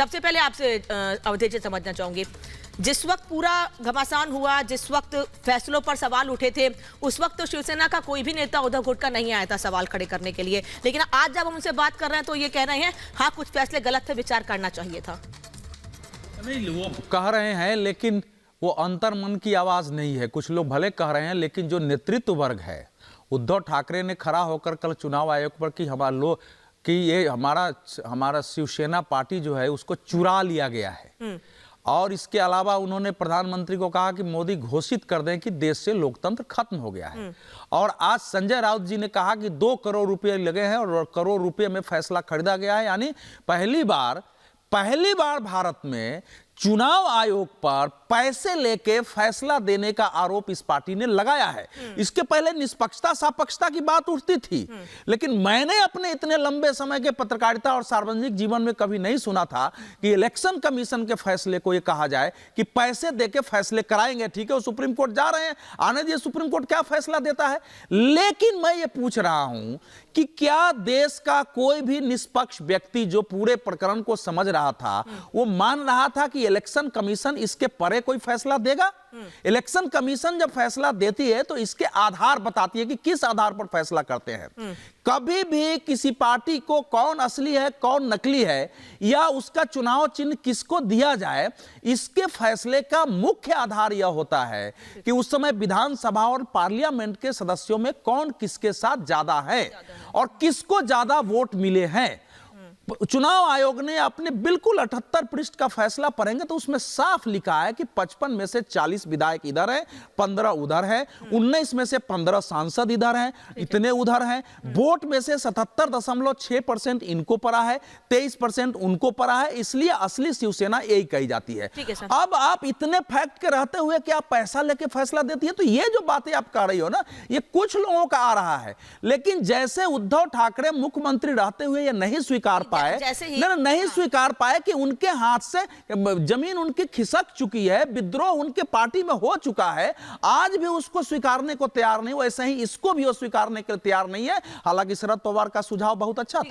सबसे पहले आपसे अवधेश जी समझना चाहूंगी, जिस वक्त पूरा घमासान हुआ, जिस वक्त फैसलों पर सवाल उठे थे, उस वक्त तो शिवसेना का कोई भी नेता उद्धव गुटका नहीं आया था सवाल खड़े करने के लिए, लेकिन आज जब हम उनसे बात कर रहे हैं तो ये कह रहे हैं हाँ कुछ फैसले गलत थे, विचार करना चाहिए था। नहीं, वो कह रहे हैं लेकिन वो अंतर्मन की आवाज नहीं है। कुछ लोग भले कह रहे हैं लेकिन जो नेतृत्व वर्ग है, उद्धव ठाकरे ने खड़ा होकर कल चुनाव आयोग पर कि ये हमारा शिवसेना पार्टी जो है उसको चुरा लिया गया है। और इसके अलावा उन्होंने प्रधानमंत्री को कहा कि मोदी घोषित कर दें कि देश से लोकतंत्र खत्म हो गया है। और आज संजय राउत जी ने कहा कि 2 करोड़ रुपए लगे हैं और करोड़ रुपए में फैसला खरीदा गया है। यानी पहली बार भारत में चुनाव आयोग पर पैसे लेके फैसला देने का आरोप इस पार्टी ने लगाया है। इसके पहले निष्पक्षता सापक्षता की बात उठती थी, लेकिन मैंने अपने इतने लंबे समय के पत्रकारिता और सार्वजनिक जीवन में कभी नहीं सुना था कि इलेक्शन कमीशन के फैसले को यह कहा जाए कि पैसे देके फैसले कराएंगे। ठीक है, वो सुप्रीम कोर्ट जा रहे हैं, आने दीजिए सुप्रीम कोर्ट क्या फैसला देता है। लेकिन मैं ये पूछ रहा हूं कि क्या देश का कोई भी निष्पक्ष व्यक्ति जो पूरे प्रकरण को समझ रहा था, वो मान रहा था कि इलेक्शन कमीशन इसके परे कोई फैसला देगा? इलेक्शन कमीशन जब फैसला देती है तो इसके आधार बताती है कि किस आधार पर फैसला करते हैं। कभी भी किसी पार्टी को कौन असली है कौन नकली है या उसका चुनाव चिन्ह किसको दिया जाए, इसके फैसले का मुख्य आधार यह होता है कि उस समय विधानसभा और पार्लियामेंट के सदस्यों में कौन किसके साथ ज्यादा है और किसको ज्यादा वोट मिले हैं। चुनाव आयोग ने अपने बिल्कुल 78 पृष्ठ का फैसला पढ़ेंगे तो उसमें साफ लिखा है कि 55 में से 40 विधायक इधर हैं, 15 उधर हैं, 19 में से 15 सांसद इधर हैं, इतने उधर हैं। वोट में से 77.6% इनको पड़ा है, 23% उनको पड़ा है, इसलिए असली शिवसेना यही कही जाती है। अब आप इतने फैक्ट के रहते हुए कि आप पैसा लेके फैसला देती है, तो ये जो बातें आप कर रही हो ना, ये कुछ लोगों का आ रहा है। लेकिन जैसे उद्धव ठाकरे मुख्यमंत्री रहते हुए ये नहीं स्वीकार पाए, नहीं स्वीकार पाए कि उनके हाथ से जमीन उनकी खिसक चुकी है, विद्रोह उनके पार्टी में हो चुका है, आज भी उसको स्वीकारने को तैयार नहीं, वैसे ही इसको भी वो स्वीकारने के लिए तैयार नहीं है। हालांकि शरद पवार का सुझाव बहुत अच्छा था।